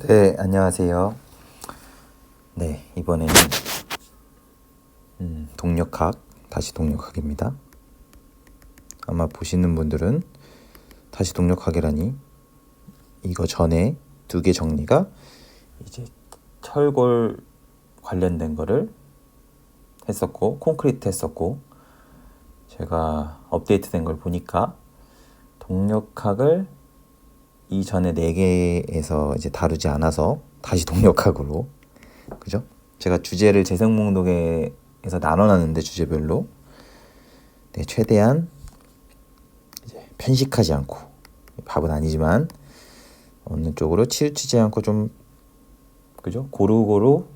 네, 안녕하세요. 네, 이번에는 동력학, 다시 동력학입니다. 아마 보시는 분들은 다시 동력학이라니 이거 전에 두 개 정리가 이제 철골 관련된 거를 했었고 콘크리트 했었고, 제가 업데이트된 걸 보니까 동력학을 이전에 네 개에서 이제 다루지 않아서 다시 동력학으로, 그죠? 제가 주제를 재생 목록에서 나눠놨는데 주제별로 최대한 이제 편식하지 않고, 밥은 아니지만 어느 쪽으로 치우치지 않고 좀, 그죠? 고루고루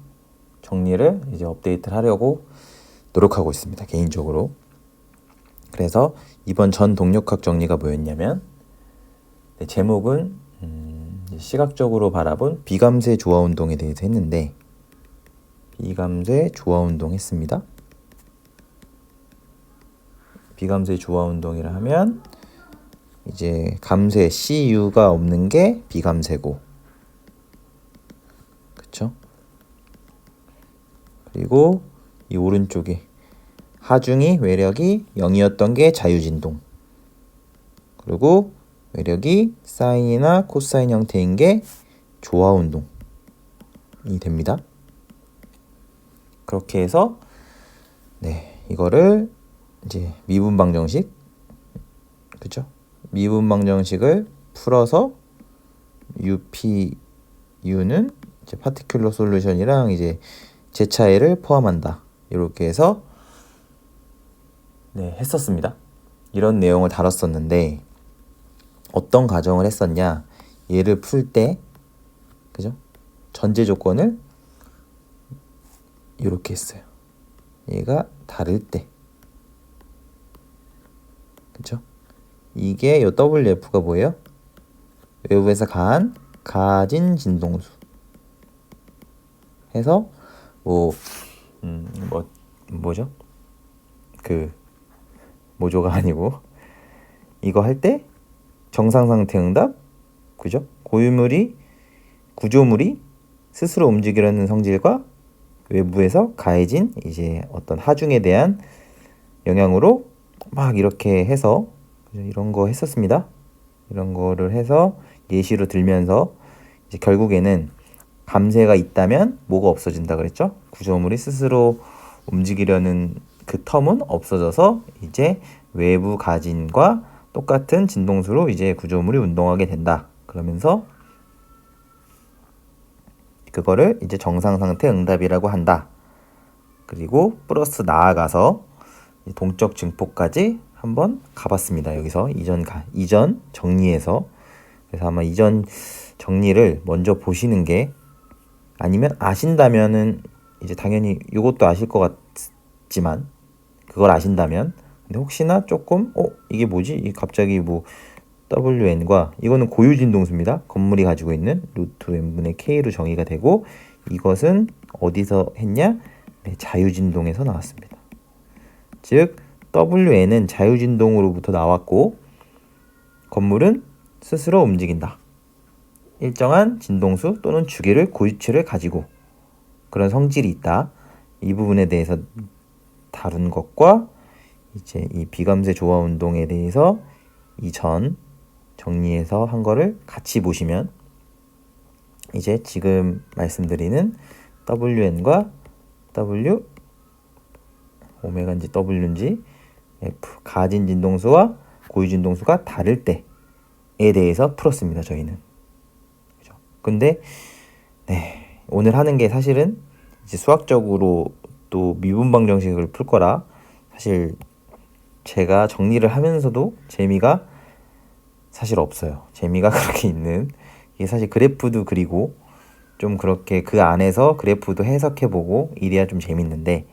정리를 이제 업데이트를 하려고 노력하고 있습니다, 개인적으로. 그래서 이번 전 동력학 정리가 뭐였냐면, 제목은 시각적으로 바라본 비감쇄 조화운동에 대해서 했는데, 비감쇄 조화운동 했습니다. 비감쇄 조화운동이라 하면 이제 감쇄 CU가 없는 게 비감쇄고, 그쵸? 그리고 이 오른쪽에 하중이 외력이 0이었던 게 자유진동, 그리고 외력이 사인이나 코사인 형태인 게 조화운동이 됩니다. 그렇게 해서 이거를 이제 미분방정식, 그죠? 미분방정식을 풀어서 UPU는 이제 파티큘러 솔루션이랑 이제 제차이를 포함한다, 이렇게 해서 했었습니다. 이런 내용을 다뤘었는데, 어떤 가정을 했었냐, 얘를 풀 때, 그죠? 전제 조건을 이렇게 했어요. 얘가 다를 때, 그쵸? 이게 요 WF가 뭐예요? 외부에서 가진 진동수 해서 뭐죠? 그 모조가 아니고, 이거 할 때 정상상태 응답, 그죠? 구조물이 스스로 움직이려는 성질과 외부에서 가해진 이제 어떤 하중에 대한 영향으로 막 이렇게 해서 이런 거 했었습니다. 이런 거를 해서 예시로 들면서 이제 결국에는 감쇄가 있다면 뭐가 없어진다 그랬죠? 구조물이 스스로 움직이려는 그 텀은 없어져서 이제 외부 가진과 똑같은 진동수로 이제 구조물이 운동하게 된다. 그러면서 그거를 이제 정상 상태 응답이라고 한다. 그리고 플러스 나아가서 동적 증폭까지 한번 가봤습니다. 여기서 이전 정리해서. 그래서 아마 이전 정리를 먼저 보시는 게, 아니면 아신다면은 이제 당연히 이것도 아실 것 같지만, 그걸 아신다면, 근데 혹시나 조금 이게 뭐지? 이 갑자기 WN과, 이거는 고유 진동수입니다. 건물이 가지고 있는 루트 n분의 k로 정의가 되고, 이것은 어디서 했냐? 자유진동에서 나왔습니다. 즉 WN은 자유진동으로부터 나왔고, 건물은 스스로 움직인다. 일정한 진동수 또는 주기를 고유치를 가지고 그런 성질이 있다. 이 부분에 대해서 다룬 것과 이제 이 비감쇄 조화운동에 대해서 이전 정리해서 한 거를 같이 보시면, 이제 지금 말씀드리는 WN과 W, 오메가인지 W인지 F, 가진 진동수와 고유 진동수가 다를 때에 대해서 풀었습니다, 저희는. 그죠? 근데 오늘 하는 게 사실은 이제 수학적으로 또 미분방 정식을 풀 거라, 사실 제가 정리를 하면서도 재미가 사실 없어요. 재미가 그렇게 있는, 이게 사실 그래프도 그리고 좀 그렇게 그 안에서 그래프도 해석해보고 이래야 좀 재밌는데,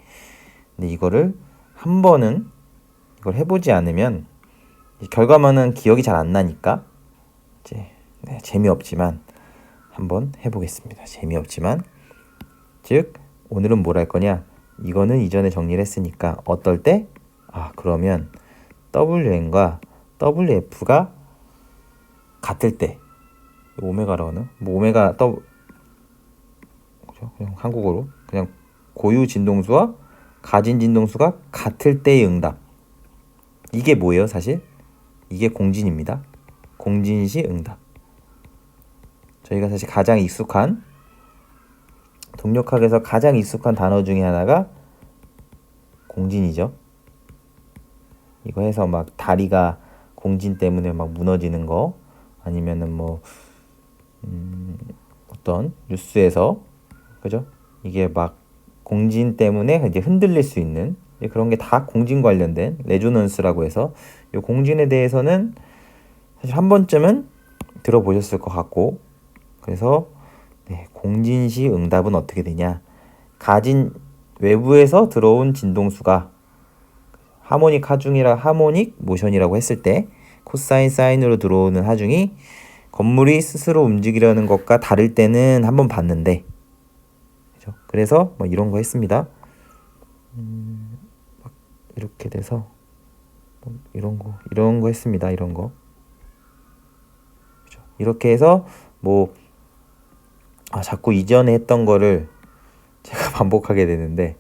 근데 이거를 한 번은 이걸 해보지 않으면 결과만은 기억이 잘 안 나니까 이제 재미없지만 한번 해보겠습니다. 재미없지만, 즉 오늘은 뭘 할 거냐, 이거는 이전에 정리를 했으니까 어떨 때, 그러면 WN과 WF가 같을 때, 오메가라고 하나? 오메가 그냥 한국어로 그냥 고유 진동수와 가진 진동수가 같을 때의 응답. 이게 뭐예요, 사실? 이게 공진입니다. 공진시 응답. 저희가 사실 가장 익숙한 동력학에서 가장 익숙한 단어 중에 하나가 공진이죠. 이거 해서 막 다리가 공진 때문에 막 무너지는 거 아니면은 뭐 어떤 뉴스에서 그죠? 이게 막 공진 때문에 이제 흔들릴 수 있는 그런 게 다 공진 관련된 레조넌스라고 해서 이 공진에 대해서는 사실 한 번쯤은 들어보셨을 것 같고 그래서 네, 공진시 응답은 어떻게 되냐? 가진 외부에서 들어온 진동수가 하모닉 하중이라 하모닉 모션이라고 했을 때 코사인 사인으로 들어오는 하중이 건물이 스스로 움직이려는 것과 다를 때는 한번 봤는데 그죠? 그래서 뭐 이런 거 했습니다. 막 이렇게 돼서 뭐 이런 거 했습니다. 이런 거 그죠? 이렇게 해서 뭐 자꾸 이전에 했던 거를 제가 반복하게 되는데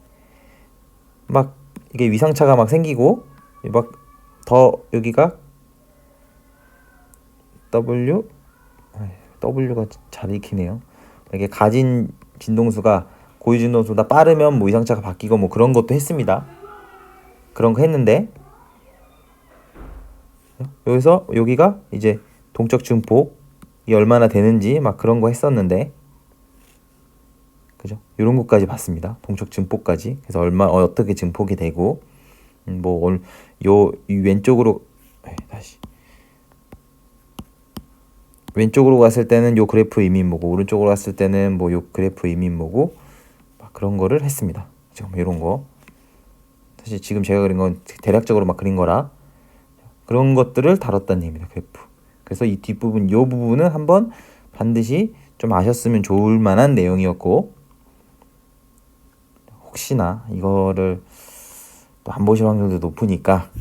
막 이게 위상차가 막 생기고 막 더 여기가 W가 잘 익히네요. 이게 가진 진동수가 고유 진동수보다 빠르면 뭐 위상차가 바뀌고 뭐 그런 것도 했습니다. 그런 거 했는데 여기서 여기가 이제 동적 증폭이 얼마나 되는지 막 그런 거 했었는데 그죠? 이런 것까지 봤습니다. 동적 증폭까지. 그래서 어떻게 증폭이 되고 이 왼쪽으로 다시 왼쪽으로 갔을 때는 요 그래프 이미 뭐고 오른쪽으로 갔을 때는 뭐 요 그래프 이미 뭐고 막 그런 거를 했습니다. 지금 이런 거 사실 지금 제가 그린 건 대략적으로 막 그린 거라 그런 것들을 다뤘다는 얘기입니다. 그래프. 그래서 이 뒷부분 요 부분은 한번 반드시 좀 아셨으면 좋을 만한 내용이었고 혹시나 이거를 또 안 보실 확률도 높으니까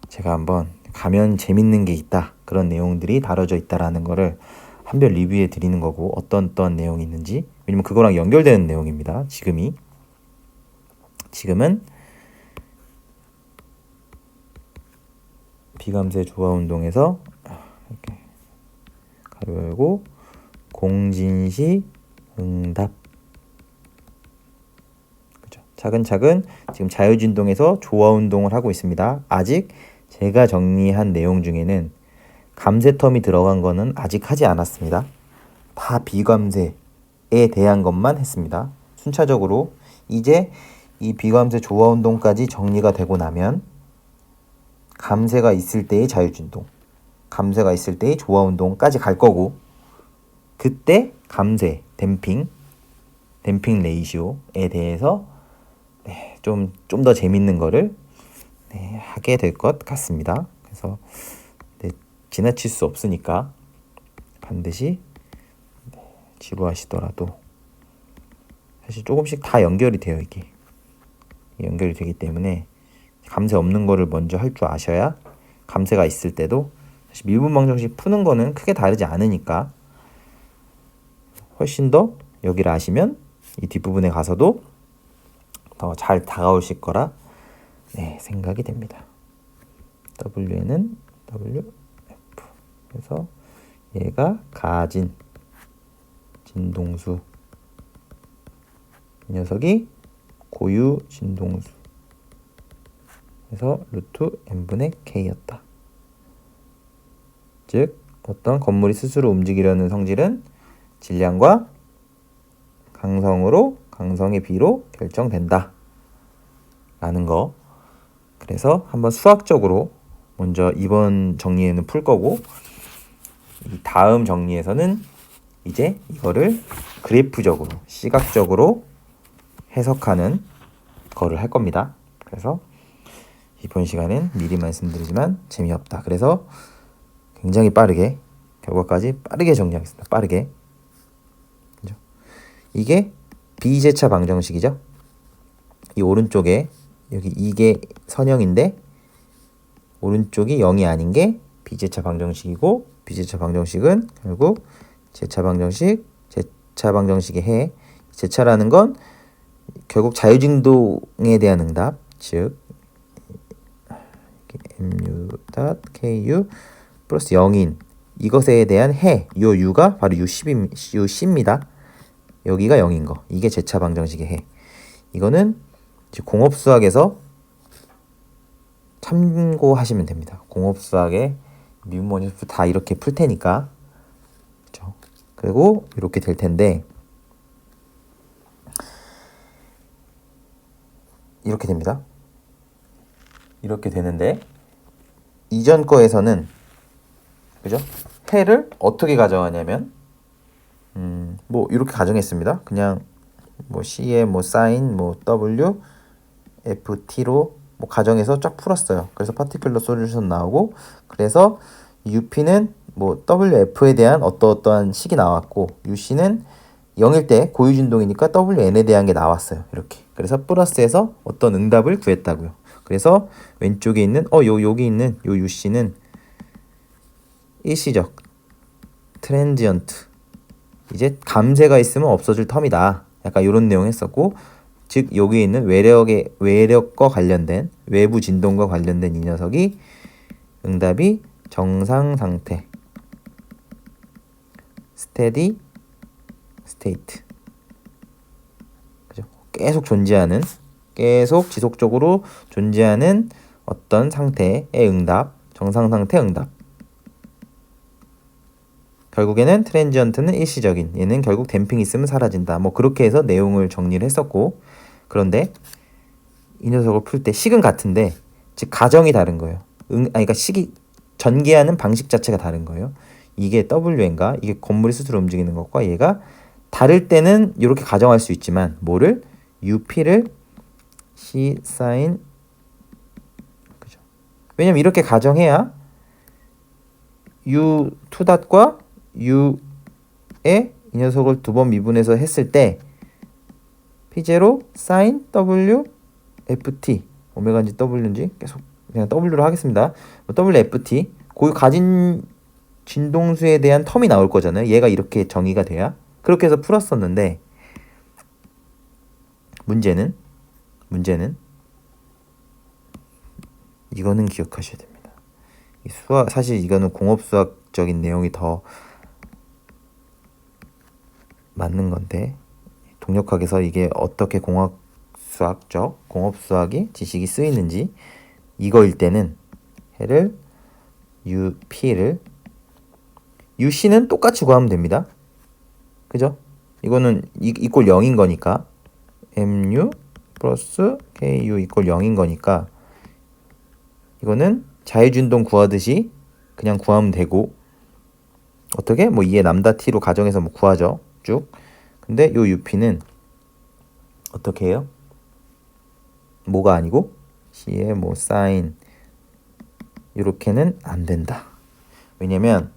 제가 한번 가면 재밌는 게 있다 그런 내용들이 다뤄져 있다라는 거를 한별 리뷰해 드리는 거고 어떤 내용이 있는지 왜냐면 그거랑 연결되는 내용입니다. 지금은 비감세 조화 운동에서 이렇게 가로 열고 공진시 응답 차근차근 지금 자유진동에서 조화 운동을 하고 있습니다. 아직 제가 정리한 내용 중에는 감세 텀이 들어간 거는 아직 하지 않았습니다. 다 비감세에 대한 것만 했습니다. 순차적으로 이제 이 비감세 조화 운동까지 정리가 되고 나면 감세가 있을 때의 자유진동, 감세가 있을 때의 조화 운동까지 갈 거고 그때 감세, 댐핑 레이시오에 대해서 좀 더 재밌는 거를 하게 될 것 같습니다. 그래서 지나칠 수 없으니까 반드시 지루하시더라도 사실 조금씩 다 연결이 돼요. 이게 연결이 되기 때문에 감세 없는 거를 먼저 할 줄 아셔야 감세가 있을 때도 사실 미분 방정식 푸는 거는 크게 다르지 않으니까 훨씬 더 여기를 아시면 이 뒷부분에 가서도 더 잘 다가오실 거라 생각이 됩니다. W에는 WF 그래서 얘가 가진 진동수 이 녀석이 고유 진동수 그래서 루트 n분의 k였다. 즉 어떤 건물이 스스로 움직이려는 성질은 질량과 강성의 비로 결정된다 라는 거. 그래서 한번 수학적으로 먼저 이번 정리에는 풀 거고 이 다음 정리에서는 이제 이거를 그래프적으로 시각적으로 해석하는 거를 할 겁니다. 그래서 이번 시간엔 미리 말씀드리지만 재미없다. 그래서 굉장히 빠르게 결과까지 빠르게 정리하겠습니다. 빠르게. 그죠? 이게 비제차 방정식이죠. 이 오른쪽에 여기 이게 선형인데 오른쪽이 0이 아닌 게 비제차 방정식이고 비제차 방정식은 결국 제차 방정식의 해 제차라는 건 결국 자유진동에 대한 응답, 즉 mu.ku 플러스 0인 이것에 대한 해, 요 u가 바로 uc입니다. 여기가 0인 거. 이게 제차 방정식의 해. 이거는 공업수학에서 참고하시면 됩니다. 공업수학에 미분모집 다 이렇게 풀 테니까. 그렇죠? 그리고 이렇게 될 텐데 이렇게 됩니다. 이렇게 되는데 이전 거에서는 그죠? 해를 어떻게 가정하냐면 뭐 이렇게 가정했습니다. 그냥 뭐 C에 뭐 사인 뭐 W FT로 뭐 가정해서 쫙 풀었어요. 그래서 파티큘러 솔루션 나오고 그래서 UP는 뭐 WF에 대한 어떠한 식이 나왔고 UC는 0일 때 고유진동이니까 WN에 대한 게 나왔어요. 이렇게. 그래서 플러스에서 어떤 응답을 구했다고요. 그래서 왼쪽에 있는 여기 있는 요 UC는 일시적 트랜지언트 이제 감쇄가 있으면 없어질 텀이다. 약간 이런 내용 했었고 즉 여기 있는 외력과 관련된 외부 진동과 관련된 이 녀석이 응답이 정상 상태 스테디 스테이트 그죠? 계속 지속적으로 존재하는 어떤 상태의 응답 정상 상태 응답 결국에는 트랜지언트는 일시적인 얘는 결국 댐핑 있으면 사라진다. 뭐 그렇게 해서 내용을 정리를 했었고 그런데 이 녀석을 풀 때 식은 같은데 즉 가정이 다른 거예요. 그러니까 식이 전개하는 방식 자체가 다른 거예요. 이게 WN가 이게 건물이 스스로 움직이는 것과 얘가 다를 때는 이렇게 가정할 수 있지만 뭐를 UP를 C 사인 그죠? 왜냐면 이렇게 가정해야 U2 닷과 U에 이 녀석을 두 번 미분해서 했을 때 P0 sin W FT 오메가인지 W인지 계속 그냥 W로 하겠습니다. WFT 그 가진 진동수에 대한 텀이 나올 거잖아요. 얘가 이렇게 정의가 돼야 그렇게 해서 풀었었는데 문제는 이거는 기억하셔야 됩니다. 사실 이거는 공업수학적인 내용이 더 맞는 건데 동력학에서 이게 어떻게 공업수학이 지식이 쓰이는지 이거일 때는 해를 UP를 UC는 똑같이 구하면 됩니다. 그죠? 이거는 이꼴 0인 거니까 MU 플러스 KU 이꼴 0인 거니까 이거는 자유진동 구하듯이 그냥 구하면 되고 어떻게? 뭐 2의 람다 t로 가정해서 뭐 구하죠. 쭉. 근데 요 UP는 어떻게 해요? 뭐가 아니고 C의 뭐 사인 이렇게는 안 된다. 왜냐면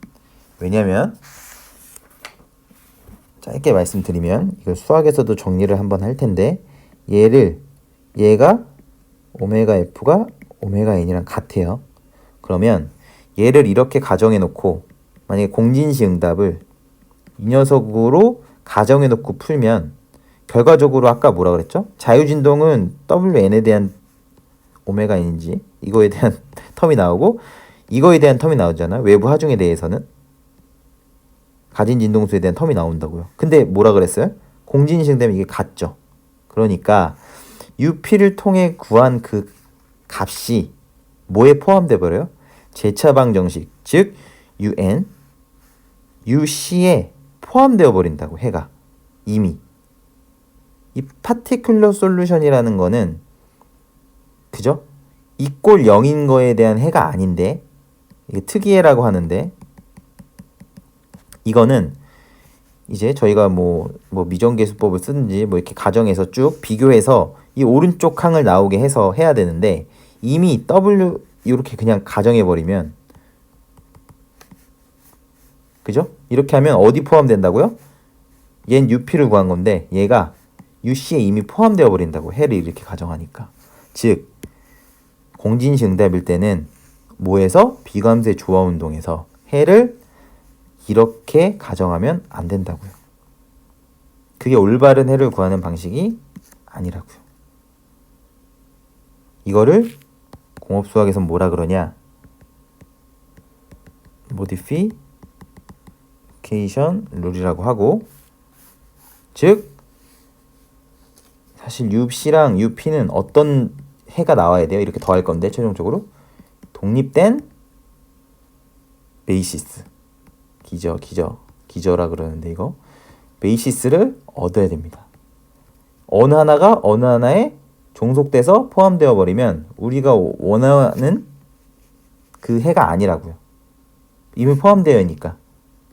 짧게 말씀드리면 이걸 수학에서도 정리를 한번 할 텐데 얘가 오메가 F가 오메가 N이랑 같아요. 그러면 얘를 이렇게 가정해 놓고 만약에 공진시 응답을 이 녀석으로 가정해 놓고 풀면 결과적으로 아까 뭐라 그랬죠? 자유진동은 WN에 대한 오메가 N인지 이거에 대한 텀이 나오고 이거에 대한 텀이 나오잖아. 외부 하중에 대해서는 가진 진동수에 대한 텀이 나온다고요. 근데 뭐라 그랬어요? 공진시 응답이 이게 같죠. 그러니까 UP를 통해 구한 그 값이 뭐에 포함돼 버려요? 제차방 정식 즉 UN UC에 포함되어 버린다고 해가 이미 이 파티큘러 솔루션이라는 거는 그죠? 이꼴 0인 거에 대한 해가 아닌데 이게 특이해라고 하는데 이거는 이제 저희가 뭐 미정계수법을 쓰든지 뭐 이렇게 가정해서 쭉 비교해서 이 오른쪽 항을 나오게 해서 해야 되는데 이미 W 이렇게 그냥 가정해 버리면 그죠? 이렇게 하면 어디 포함된다고요? 얘는 UP를 구한 건데 얘가 UC에 이미 포함되어 버린다고 해를 이렇게 가정하니까 즉 공진시 응답일 때는 뭐에서 비감쇄 조화 운동에서 해를 이렇게 가정하면 안 된다고요. 그게 올바른 해를 구하는 방식이 아니라고요. 이거를 공업수학에서 뭐라 그러냐? 모디피케이션 룰이라고 하고, 즉 사실 UC랑 UP는 어떤 해가 나와야 돼요? 이렇게 더할 건데 최종적으로 독립된 베이시스, 기저라 그러는데 이거 베이시스를 얻어야 됩니다. 어느 하나가 어느 하나에 종속돼서 포함되어 버리면 우리가 원하는 그 해가 아니라고요. 이미 포함되어 있으니까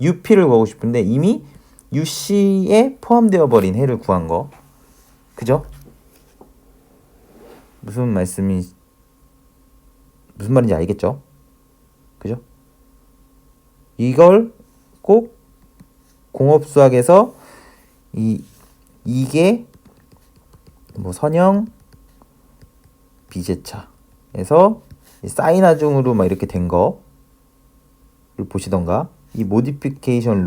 UP를 구하고 싶은데 이미 UC에 포함되어 버린 해를 구한 거, 그죠? 무슨 말인지 알겠죠? 그죠? 이걸 꼭 공업수학에서 이게 뭐 선형 비제차에서 사인하중으로 막 이렇게 된 거를 보시던가, 이 모디피케이션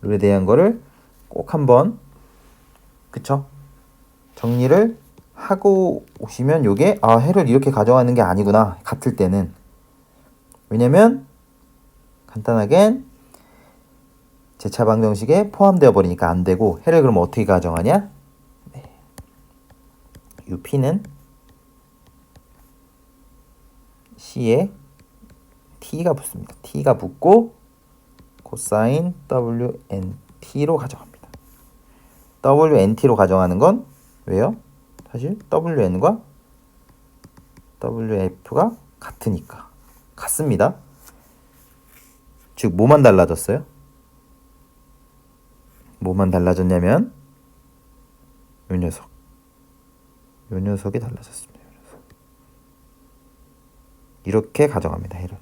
룰에 대한 거를 꼭 한번, 그쵸? 정리를 하고 오시면 요게 해를 이렇게 가져가는 게 아니구나, 같을 때는. 왜냐면 간단하게 제차 방정식에 포함되어 버리니까 안 되고, 해를 그럼 어떻게 가정하냐? UP는 C에 T가 붙습니다. T가 붙고 코사인 WNT로 가정합니다. WNT로 가정하는 건 왜요? 사실 WN과 WF가 같으니까. 같습니다. 즉 뭐만 달라졌어요? 뭐만 달라졌냐면 요 녀석이 달라졌습니다. 이렇게 가정합니다. 해를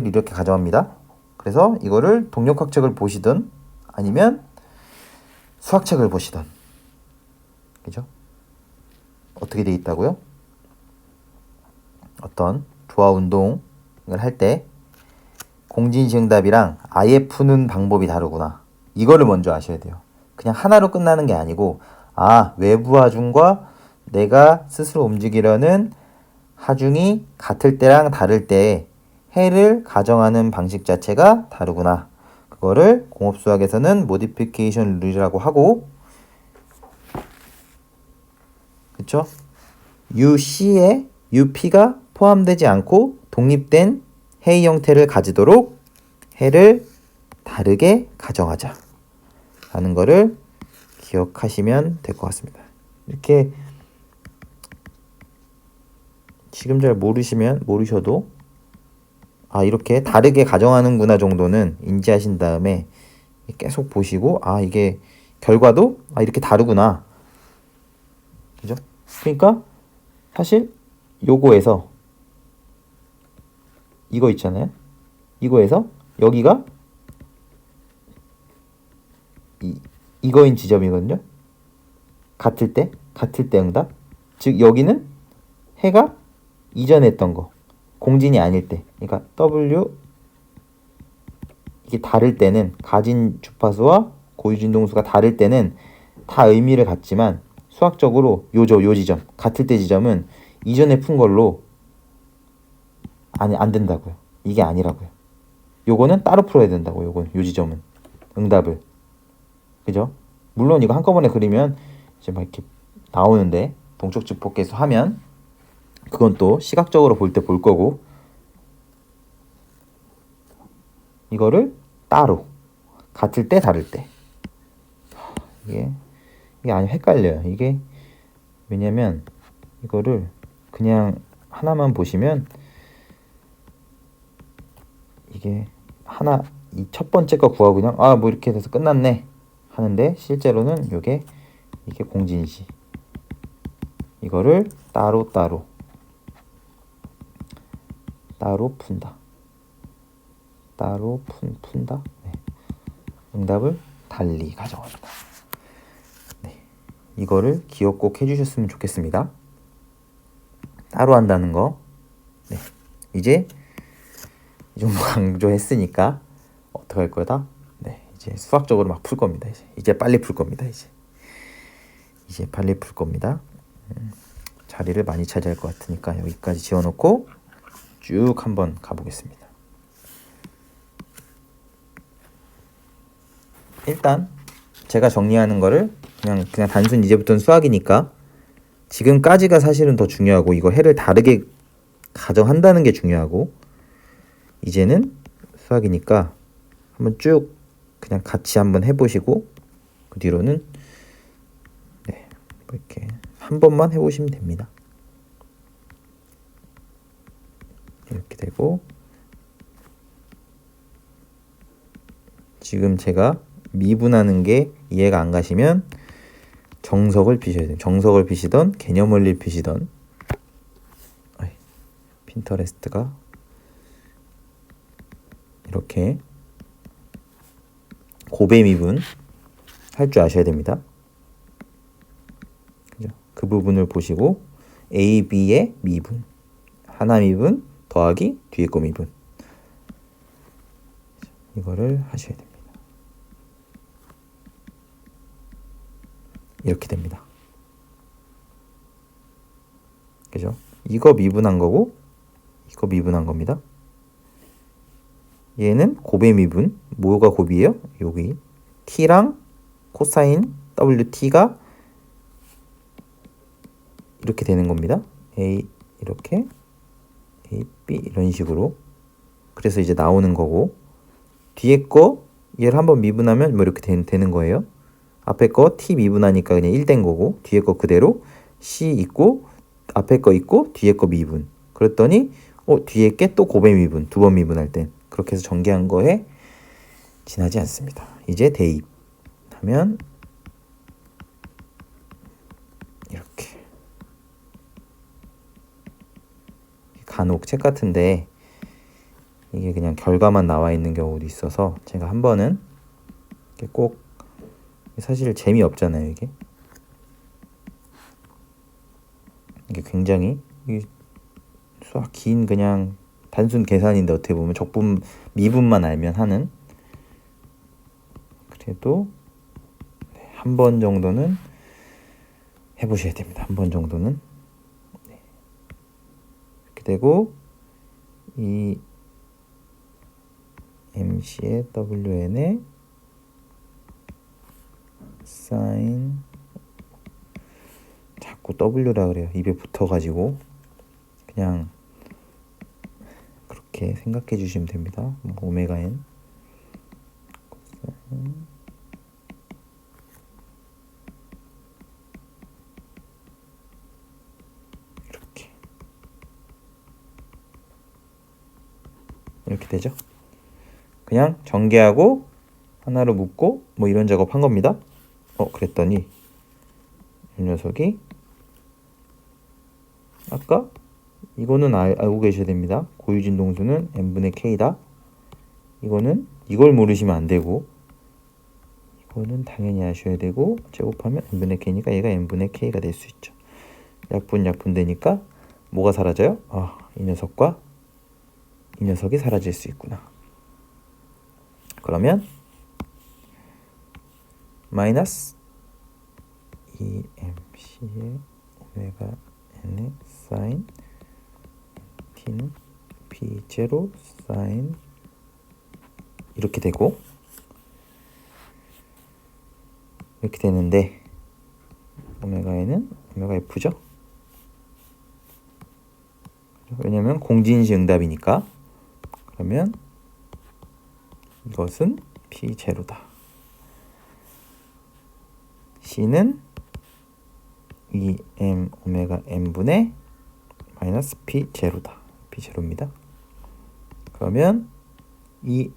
이렇게 가정합니다. 그래서 이거를 동력학책을 보시든 아니면 수학책을 보시든, 그죠? 어떻게 돼 있다고요? 어떤 조화 운동을 할 때 공진시응답이랑 아예 푸는 방법이 다르구나, 이거를 먼저 아셔야 돼요. 그냥 하나로 끝나는 게 아니고, 외부 하중과 내가 스스로 움직이려는 하중이 같을 때랑 다를 때 해를 가정하는 방식 자체가 다르구나. 그거를 공업수학에서는 모디피케이션 룰이라고 하고, 그쵸? UC에 UP가 포함되지 않고 독립된 해의 형태를 가지도록 해를 다르게 가정하자 라는 거를 기억하시면 될 것 같습니다. 이렇게 지금 잘 모르셔도 이렇게 다르게 가정하는구나 정도는 인지하신 다음에 계속 보시고, 이게 결과도 이렇게 다르구나, 그죠? 그러니까 사실 요거에서 이거 있잖아요. 이거에서 여기가 이거인 지점이거든요. 같을 때 응답. 즉 여기는 해가 이전에 했던 거, 공진이 아닐 때, 그러니까 W 이게 다를 때는, 가진 주파수와 고유진 동수가 다를 때는 다 의미를 갖지만 수학적으로 요 지점, 같을 때 지점은 이전에 푼 걸로 안 된다고요. 이게 아니라고요. 요거는 따로 풀어야 된다고. 요 지점은 응답을, 그죠? 물론 이거 한꺼번에 그리면 이제 막 이렇게 나오는데, 동적 집합계수 하면 그건 또 시각적으로 볼 때 볼 거고, 이거를 따로, 같을 때 다를 때, 이게 아니 헷갈려요. 이게 왜냐면 이거를 그냥 하나만 보시면 이게 하나, 이 첫 번째 거 구하고 그냥 뭐 이렇게 돼서 끝났네 하는데, 실제로는 이게 공진시, 이거를 따로 푼다. 푼다. 네. 응답을 달리 가정합니다. 네. 이거를 기억 꼭 해주셨으면 좋겠습니다. 따로 한다는 거. 네. 이제 이 정도 강조했으니까 어떻게 할 거다? 이제 수학적으로 막 풀 겁니다. 이제 빨리 풀 겁니다. 이제 빨리 풀 겁니다. 자리를 많이 차지할 것 같으니까 여기까지 지워놓고 쭉 한번 가보겠습니다. 일단 제가 정리하는 거를 그냥 단순 이제부터는 수학이니까 지금까지가 사실은 더 중요하고 이거 해를 다르게 가정한다는 게 중요하고 이제는 수학이니까 한번 쭉 그냥 같이 한번 해보시고 그 뒤로는 네, 이렇게 한 번만 해보시면 됩니다. 이렇게 되고 지금 제가 미분하는 게 이해가 안 가시면 정석을 피셔야 돼요. 정석을 피시던 개념 원리를 피시던 핀터레스트가 이렇게 고배 미분 할 줄 아셔야 됩니다. 그죠? 그 부분을 보시고 A, B의 미분 하나 미분 더하기 뒤에 거 미분 이거를 하셔야 됩니다. 이렇게 됩니다. 그죠? 이거 미분한 거고 이거 미분한 겁니다. 얘는 곱의 미분. 뭐가 곱이에요? 여기 t랑 코사인 wt가 이렇게 되는 겁니다. a 이렇게 a, b 이런 식으로. 그래서 이제 나오는 거고 뒤에 거 얘를 한번 미분하면 뭐 이렇게 되는 거예요. 앞에 거 t 미분하니까 그냥 1 된 거고 뒤에 거 그대로 c 있고 앞에 거 있고 뒤에 거 미분. 그랬더니 뒤에 게 또 곱의 미분. 두 번 미분할 땐 그렇게 해서 전개한 거에 지나지 않습니다. 이제 대입하면 이렇게 간혹 책 같은데 이게 그냥 결과만 나와 있는 경우도 있어서 제가 한 번은 꼭 사실 재미없잖아요. 이게 굉장히 수학 긴 그냥 단순 계산인데 어떻게 보면 적분 미분만 알면 하는 그래도 한 번 정도는 해보셔야 됩니다. 한 번 정도는 이렇게 되고 이 MC의 WN의 사인 자꾸 W라 그래요. 입에 붙어가지고 그냥 그렇게 생각해 주시면 됩니다. 오메가 N 이렇게 되죠. 그냥 전개하고 하나로 묶고 뭐 이런 작업 한 겁니다. 그랬더니 이 녀석이 아까 이거는 알고 계셔야 됩니다. 고유진 동수는 n분의 k다. 이거는 이걸 모르시면 안 되고 이거는 당연히 아셔야 되고 제곱하면 n분의 k니까 얘가 n분의 k가 될 수 있죠. 약분 되니까 뭐가 사라져요? 이 녀석과 이 녀석이 사라질 수 있구나. 그러면 마이너스 2mc의 오메가 n의 사인 t는 b0 사인 이렇게 되고 이렇게 되는데 오메가 n은 오메가 f죠. 왜냐면 공진시 응답이니까. 그러면 이것은 p0다. c는 2m 오메가 n분의 마이너스 p0다. p0입니다. 그러면 2m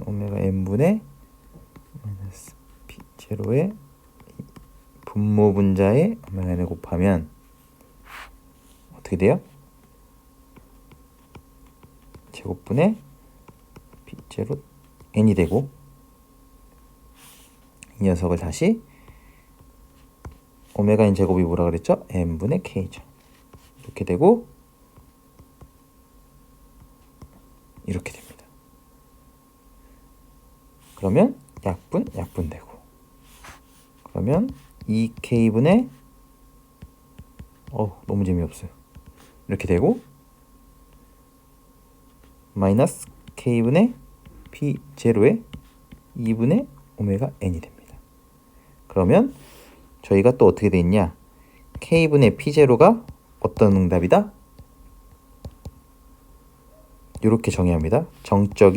오메가 n분의 마이너스 p0의 분모 분자에 오메가 n을 곱하면 어떻게 돼요? 제곱분의 p0 n이 되고 이 녀석을 다시 오메가 n 제곱이 뭐라 그랬죠? n분의 k죠. 이렇게 되고 이렇게 됩니다. 그러면 약분 되고, 그러면 2k분의 너무 재미없어요. 이렇게 되고 마이너스 k분의 p0의 2분의 오메가 n이 됩니다. 그러면 저희가 또 어떻게 돼 있냐? k분의 p0가 어떤 응답이다? 이렇게 정의합니다. 정적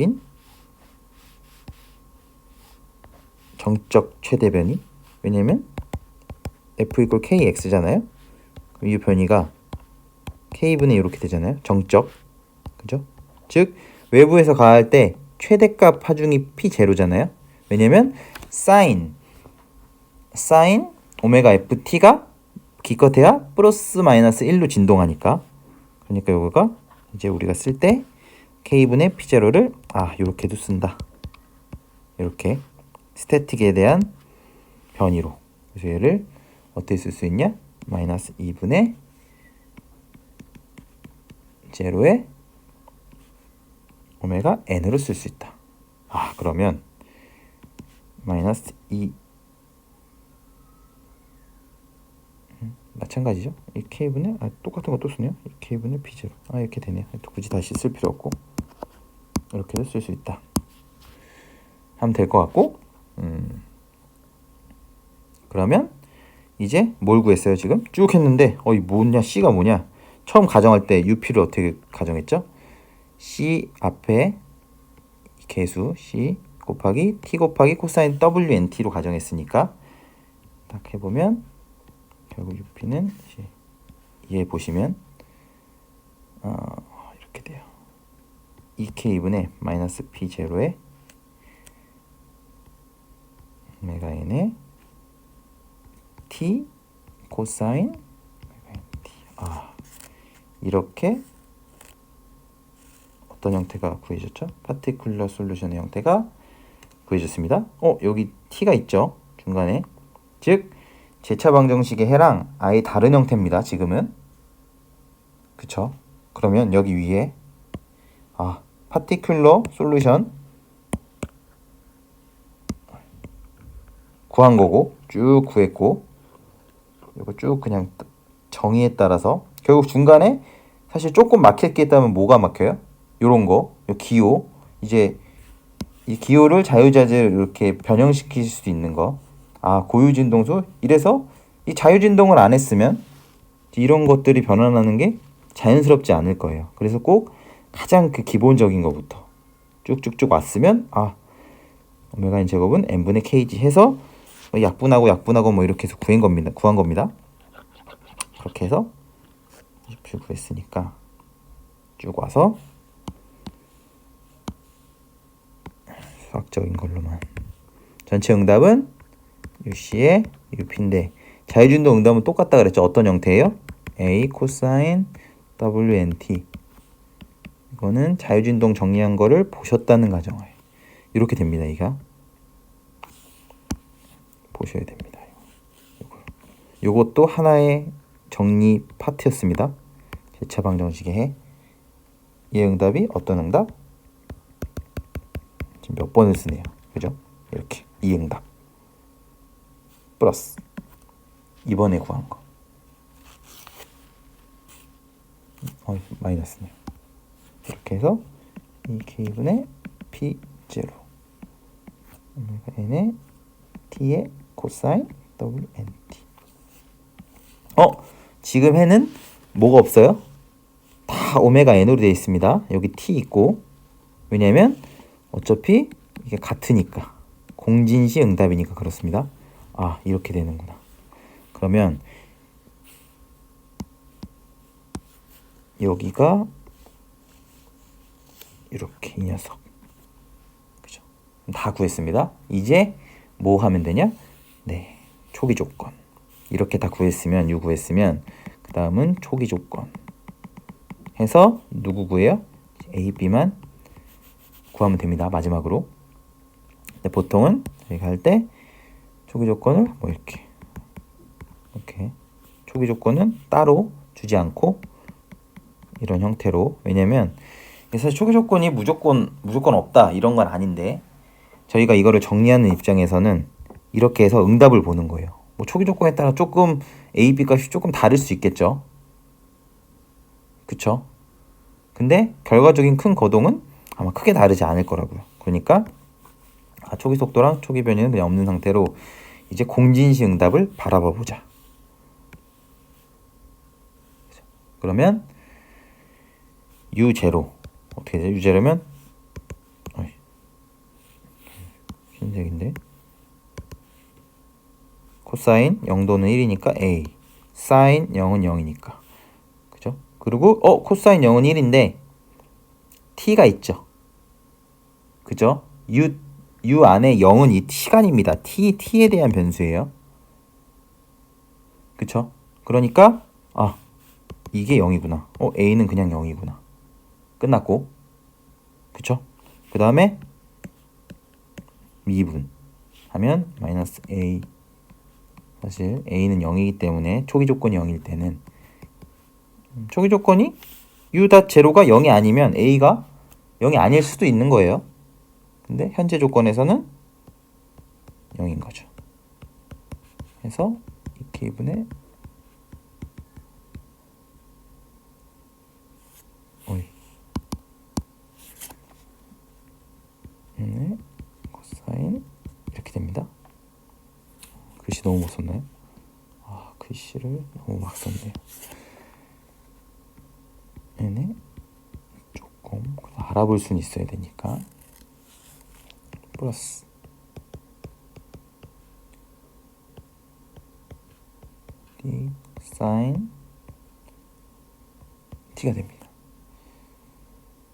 최대 변이. 왜냐면 f 이퀄 kx잖아요. 그럼 이 변이가 k분의 이렇게 되잖아요. 정적. 그죠? 즉 외부에서 가할 때 최대값 하중이 p0잖아요. 왜냐면 sin 오메가 ft가 기껏해야 플러스 마이너스 1로 진동하니까. 그러니까 이거가 이제 우리가 쓸 때 k분의 p0를 이렇게도 쓴다. 이렇게 스태틱에 대한 변이로. 그래서 얘를 어떻게 쓸 수 있냐? 마이너스 2분의 제로의 오메가 n으로 쓸 수 있다. 그러면 마이너스 2 마찬가지죠. 이 k분의 똑같은 거 또 쓰네요. 이 k분의 p0 이렇게 되네요. 굳이 다시 쓸 필요 없고 이렇게도 쓸 수 있다 하면 될 것 같고, 그러면 이제 뭘 구했어요? 지금 쭉 했는데 이 뭐냐, c가 뭐냐. 처음 가정할 때 up를 어떻게 가정했죠? c 앞에 개수 c 곱하기 t 곱하기 코사인 WNT로 가정했으니까 딱 해보면 결국 up는 얘 보시면 이렇게 돼요. 2k분의 마이너스 p0의 오메가 n의 t 코사인 t. 이렇게 어떤 형태가 구해졌죠? 파티큘러 솔루션의 형태가 구해졌습니다. 여기 t가 있죠? 중간에. 즉 제차 방정식의 해랑 아예 다른 형태입니다. 지금은. 그쵸? 그러면 여기 위에 파티큘러 솔루션 구한 거고, 쭉 구했고, 이거 쭉 그냥 정의에 따라서 결국 중간에 사실 조금 막힐 게 있다면 뭐가 막혀요? 요런 거, 요 기호. 이제 이 기호를 자유자재로 이렇게 변형시킬 수 있는 거. 고유진동수. 이래서 이 자유진동을 안 했으면 이런 것들이 변환하는 게 자연스럽지 않을 거예요. 그래서 꼭 가장 그 기본적인 거부터 쭉쭉쭉 왔으면 오메가 n 제곱은 n분의 kg 해서 약분하고 뭐 이렇게 해서 구한 겁니다. 그렇게 해서 20줄 구했으니까 쭉 와서 수학적인 걸로만 전체 응답은 UC의 UP인데 자유진동 응답은 똑같다 그랬죠. 어떤 형태예요? A 코사인 WNT. 이거는 자유진동 정리한 거를 보셨다는 가정하에 이렇게 됩니다. 이가 보셔야 됩니다. 요것도 하나의 정리 파트였습니다. 제차 방정식의 해. 이 응답이 어떤 응답? 지금 몇 번을 쓰네요. 그죠? 이렇게 이 응답 플러스 이번에 구한 거 마이너스네요. 이렇게 해서 2k분의 p0 오메가 n의 t의 코사인 WNT. 지금 해는 뭐가 없어요? 다 오메가 n으로 되어 있습니다. 여기 t 있고, 왜냐면 어차피 이게 같으니까 공진시 응답이니까 그렇습니다. 이렇게 되는구나. 그러면 여기가 이렇게 이 녀석. 그죠? 다 구했습니다. 이제 뭐 하면 되냐? 네, 초기 조건. 이렇게 다 구했으면, U 구했으면 그 다음은 초기 조건 해서 누구 구해요? A, B만 구하면 됩니다. 마지막으로. 근데 보통은 저희가 할 때 초기 조건을 뭐 이렇게 초기 조건은 따로 주지 않고 이런 형태로. 왜냐면 사실 초기 조건이 무조건 없다 이런 건 아닌데 저희가 이거를 정리하는 입장에서는 이렇게 해서 응답을 보는 거예요. 뭐 초기 조건에 따라 조금 A, B 값이 조금 다를 수 있겠죠. 그쵸? 근데 결과적인 큰 거동은 아마 크게 다르지 않을 거라고요. 그러니까 초기 속도랑 초기 변이는 그냥 없는 상태로 이제 공진시 응답을 바라봐 보자. 그러면 U0 어떻게 되죠? U0면 흰색인데 코사인 0도는 1이니까 A, 사인 0은 0이니까 그죠? 그리고 코사인 0은 1인데 T가 있죠. 그죠? U 안에 0은 이 시간입니다. T에 대한 변수예요. 그쵸? 그러니까 이게 0이구나. A는 그냥 0이구나. 끝났고. 그쵸? 그 다음에 미분 하면 마이너스 A. 사실 A는 0이기 때문에 초기 조건이 0일 때는 초기 조건이 U.0가 0이 아니면 A가 0이 아닐 수도 있는 거예요. 근데 현재 조건에서는 0인 거죠. 그래서 이 K분의 코사인 이렇게 됩니다. 글씨 너무 못 썼나요? 글씨를 너무 막 썼네요. 얘네 조금 알아볼 수는 있어야 되니까 플러스 D 사인 T가 됩니다.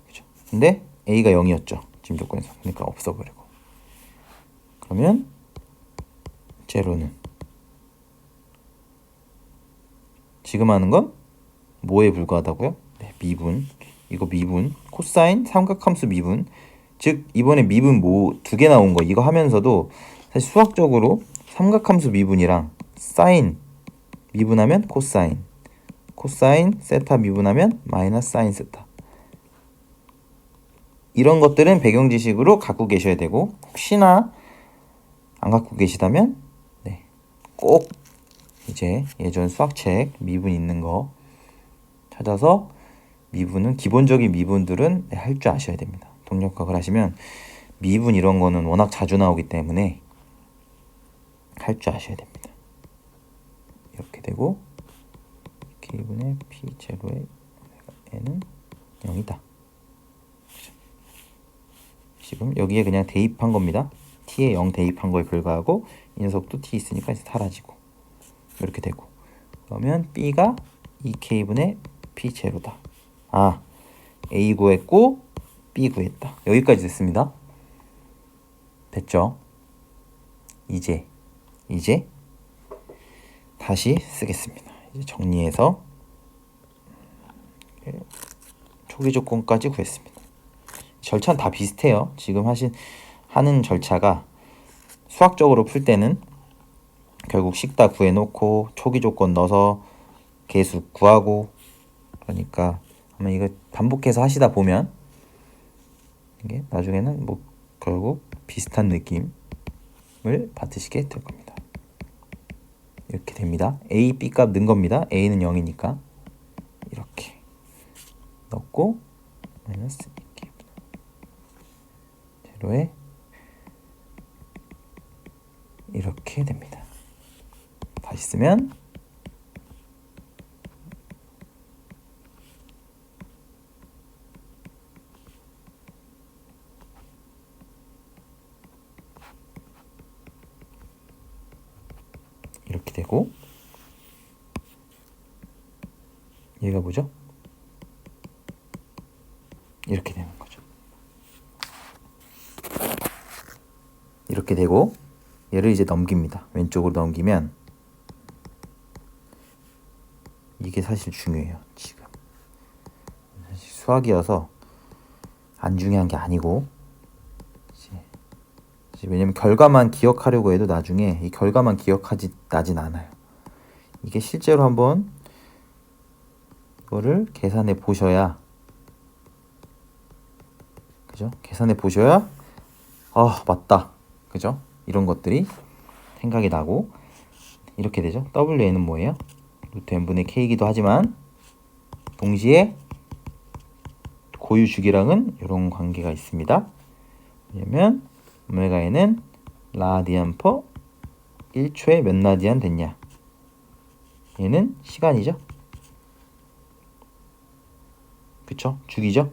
그죠? 근데 A가 0이었죠. 지금 조건에서. 그러니까 없어버리고. 그러면 제로는 지금 하는 건 뭐에 불과하다고요? 네, 미분. 이거 미분. 코사인 삼각함수 미분. 즉 이번에 미분 두 개 나온 거 이거 하면서도 사실 수학적으로 삼각함수 미분이랑 사인 미분하면 코사인, 코사인 세타 미분하면 마이너스 사인 세타. 이런 것들은 배경 지식으로 갖고 계셔야 되고 혹시나 안 갖고 계시다면 꼭 이제 예전 수학책 미분 있는 거 찾아서 미분은 기본적인 미분들은 할 줄 아셔야 됩니다. 동력학을 하시면 미분 이런 거는 워낙 자주 나오기 때문에 할 줄 아셔야 됩니다. 이렇게 되고 K분의 P0의 N은 0이다. 지금 여기에 그냥 대입한 겁니다. T에 0 대입한 거에 불과하고 이 녀석도 T 있으니까 이제 사라지고 이렇게 되고 그러면 B가 2K분의 P0다. A 구했고 B 구했다. 여기까지 됐습니다. 됐죠? 이제 다시 쓰겠습니다. 이제 정리해서 초기 조건까지 구했습니다. 절차는 다 비슷해요. 지금 하는 절차가 수학적으로 풀 때는 결국 식다 구해놓고 초기 조건 넣어서 계수 구하고 그러니까 아마 이거 반복해서 하시다 보면 이게 나중에는 뭐 결국 비슷한 느낌을 받으시게 될 겁니다. 이렇게 됩니다. A, B 값 넣은 겁니다. A는 0이니까 이렇게 넣고 마이너스 2K 제로에 이렇게 됩니다. 다시 쓰면 이렇게 되고 얘가 뭐죠? 이렇게 되는 거죠. 이렇게 되고 얘를 이제 넘깁니다. 왼쪽으로 넘기면 이게 사실 중요해요. 지금 사실 수학이어서 안 중요한 게 아니고 왜냐면 결과만 기억하려고 해도 나중에 이 결과만 나진 않아요. 이게 실제로 한번 이거를 계산해 보셔야 그죠? 계산해 보셔야 아, 맞다. 그죠? 이런 것들이 생각이 나고 이렇게 되죠. WN은 뭐예요? 루트 n분의 k이기도 하지만 동시에 고유 주기랑은 이런 관계가 있습니다. 왜냐면 오메가 n은 라디안 퍼 1초에 몇 라디안 됐냐. 얘는 시간이죠. 그쵸? 주기죠?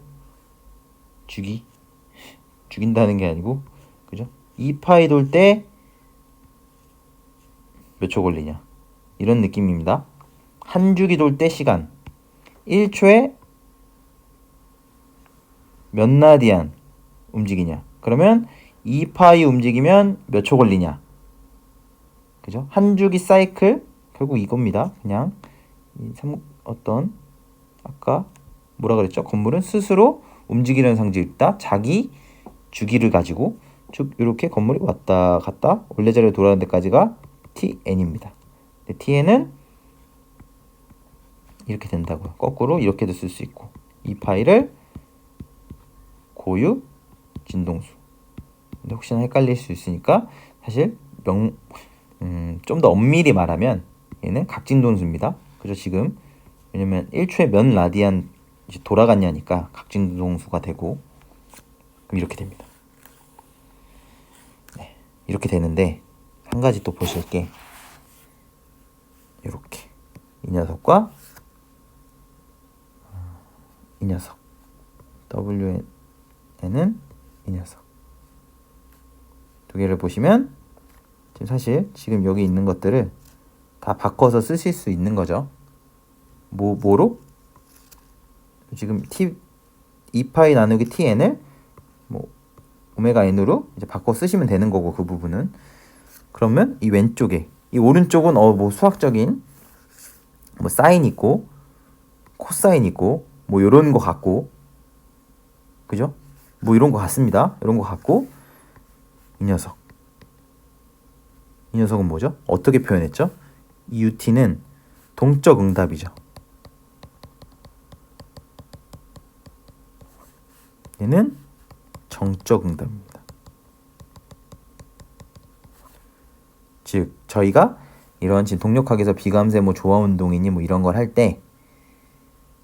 주기. 죽인다는 게 아니고, 그죠? 2파이 돌 때 몇 초 걸리냐. 이런 느낌입니다. 한 주기 돌 때 시간. 1초에 몇 라디안 움직이냐. 그러면 2파이 움직이면 몇 초 걸리냐. 그죠? 한 주기 사이클, 결국 이겁니다. 그냥, 아까 뭐라 그랬죠? 건물은 스스로 움직이려는 상징이 있다. 자기 주기를 가지고 쭉 이렇게 건물이 왔다 갔다 원래자리로 돌아가는 데까지가 tn입니다. tn은 이렇게 된다고요. 거꾸로 이렇게도 쓸 수 있고 이 파이를 고유 진동수. 근데 혹시나 헷갈릴 수 있으니까 사실 좀 더 엄밀히 말하면 얘는 각진동수입니다. 그죠? 지금 왜냐면 1초에 몇 라디안 이제 돌아갔냐니까 각진동수가 되고 그럼 이렇게 됩니다. 네, 이렇게 되는데 한 가지 또 보실 게 이렇게 이 녀석과 이 녀석 WN은 이 녀석 두 개를 보시면 지금 여기 있는 것들을 다 바꿔서 쓰실 수 있는 거죠. 뭐로? 지금 2파이 나누기 tn을 뭐 오메가 n으로 이제 바꿔 쓰시면 되는 거고 그 부분은 그러면 이 왼쪽에 이 오른쪽은 뭐 수학적인 뭐 사인 있고 코사인 있고 뭐 요런 거 같고 그죠? 뭐 이런 거 같습니다. 이런 거 같고 이 녀석은 뭐죠? 어떻게 표현했죠? 이 UT는 동적 응답이죠. 얘는 정적 응답입니다. 즉 저희가 이런 지금 동력학에서 비감세 뭐 조화 운동이니 뭐 이런 걸 할 때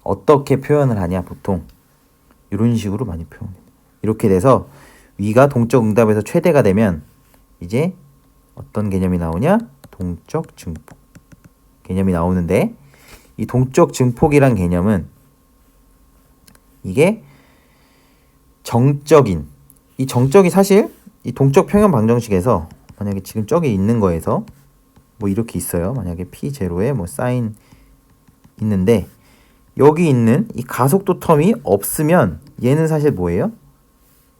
어떻게 표현을 하냐 보통 이런 식으로 많이 표현해요. 이렇게 돼서 위가 동적 응답에서 최대가 되면 이제 어떤 개념이 나오냐? 동적 증폭 개념이 나오는데 이 동적 증폭이란 개념은 이게 이 정적이 사실 이 동적 평형 방정식에서 만약에 지금 저기 있는 거에서 뭐 이렇게 있어요. 만약에 P0에 뭐 사인 있는데 여기 있는 이 가속도 텀이 없으면 얘는 사실 뭐예요?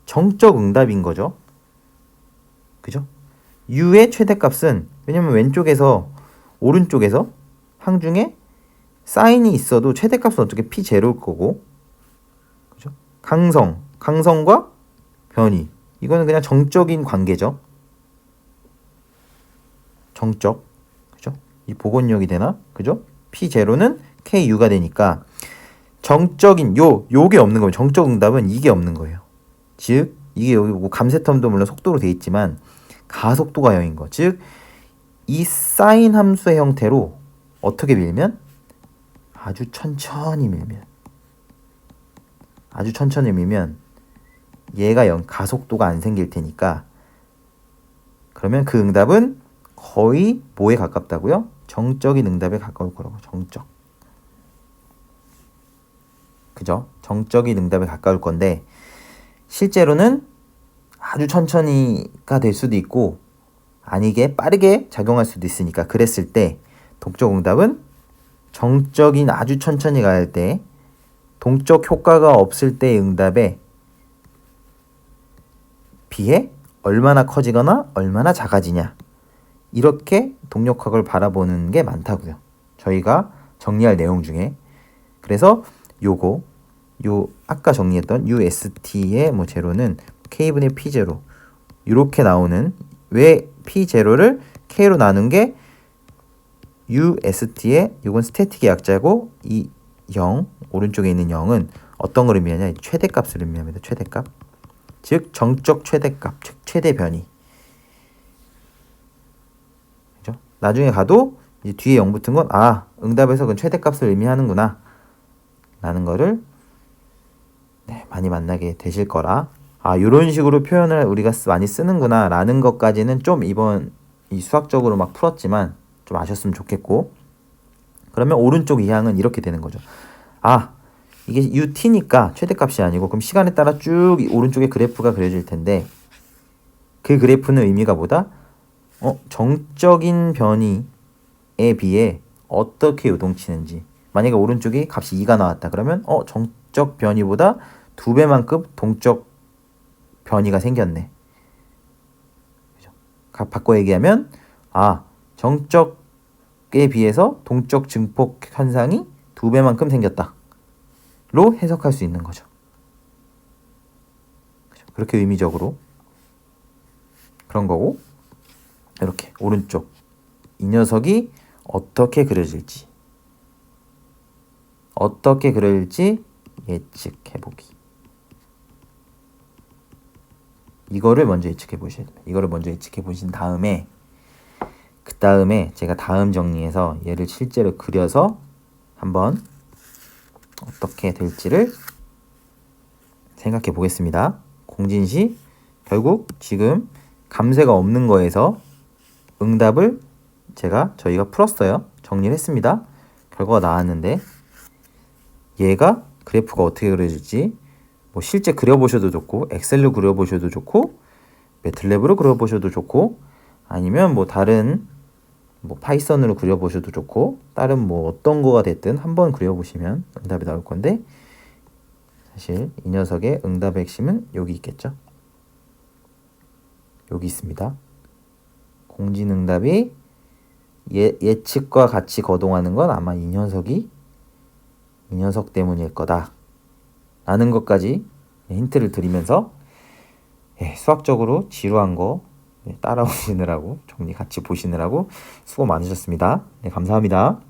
정적 응답인 거죠. 그죠? U의 최대값은 왜냐면 왼쪽에서 오른쪽에서 항중에 사인이 있어도 최대값은 어떻게 P0일 거고 그죠? 강성과 변이 이거는 그냥 정적인 관계죠. 정적 그죠? 이 복원력이 되나? 그죠? P0는 KU가 되니까 정적인 요게 없는 거예요. 정적 응답은 이게 없는 거예요. 즉 이게 여기 뭐 감세텀도 물론 속도로 돼 있지만 가속도가 0인 거. 즉 이 사인 함수의 형태로 어떻게 밀면 아주 천천히 밀면 얘가 0 가속도가 안 생길 테니까 그러면 그 응답은 거의 뭐에 가깝다고요? 정적인 응답에 가까울 거라고. 정적. 그죠? 정적인 응답에 가까울 건데 실제로는 아주 천천히가 될 수도 있고 아니게 빠르게 작용할 수도 있으니까 그랬을 때 동적 응답은 정적인 아주 천천히 갈 때 동적 효과가 없을 때의 응답에 비해 얼마나 커지거나 얼마나 작아지냐 이렇게 동력학을 바라보는 게 많다고요. 저희가 정리할 내용 중에 그래서 요 아까 정리했던 UST의 뭐 제로는 K분의 P0 이렇게 나오는 왜 P0를 K로 나눈 게 UST의 이건 스태틱의 약자고 이 0 오른쪽에 있는 0은 어떤 걸 의미하냐 최대값을 의미합니다. 최대값 즉 정적 최대값, 즉 최대 변이. 그죠? 나중에 가도 이제 뒤에 0 붙은 건 응답에서 그 최대값을 의미하는구나 라는 거를 많이 만나게 되실 거라. 이런 식으로 표현을 우리가 많이 쓰는구나 라는 것까지는 좀 이번 이 수학적으로 막 풀었지만 좀 아셨으면 좋겠고, 그러면 오른쪽 이항은 이렇게 되는 거죠. 이게 UT니까 최대값이 아니고, 그럼 시간에 따라 쭉 오른쪽에 그래프가 그려질 텐데, 그 그래프는 의미가 뭐다? 정적인 변이에 비해 어떻게 요동치는지. 만약에 오른쪽이 값이 2가 나왔다 그러면 정적 변이보다 2배만큼 동적 변이가 생겼네. 그죠? 바꿔 얘기하면 정적에 비해서 동적 증폭 현상이 2배만큼 생겼다 로 해석할 수 있는 거죠. 그죠? 그렇게 의미적으로 그런 거고, 이렇게 오른쪽 이 녀석이 어떻게 그려질지 예측해보기. 이거를 먼저 예측해 보셔야 돼요. 이거를 먼저 예측해 보신 다음에, 그 다음에 제가 다음 정리해서 얘를 실제로 그려서 한번 어떻게 될지를 생각해 보겠습니다. 공진시 결국 지금 감쇄가 없는 거에서 응답을 저희가 풀었어요. 정리를 했습니다. 결과가 나왔는데, 얘가 그래프가 어떻게 그려질지 뭐 실제 그려보셔도 좋고, 엑셀로 그려보셔도 좋고, 매틀랩으로 그려보셔도 좋고, 아니면 뭐 다른 뭐 파이썬으로 그려보셔도 좋고, 다른 뭐 어떤 거가 됐든 한번 그려보시면 응답이 나올 건데, 사실 이 녀석의 응답의 핵심은 여기 있겠죠. 여기 있습니다. 공진응답이 예측과 같이 거동하는 건 아마 이 녀석 때문일 거다 라는 것까지 힌트를 드리면서, 수학적으로 지루한 거 따라오시느라고, 정리 같이 보시느라고 수고 많으셨습니다. 감사합니다.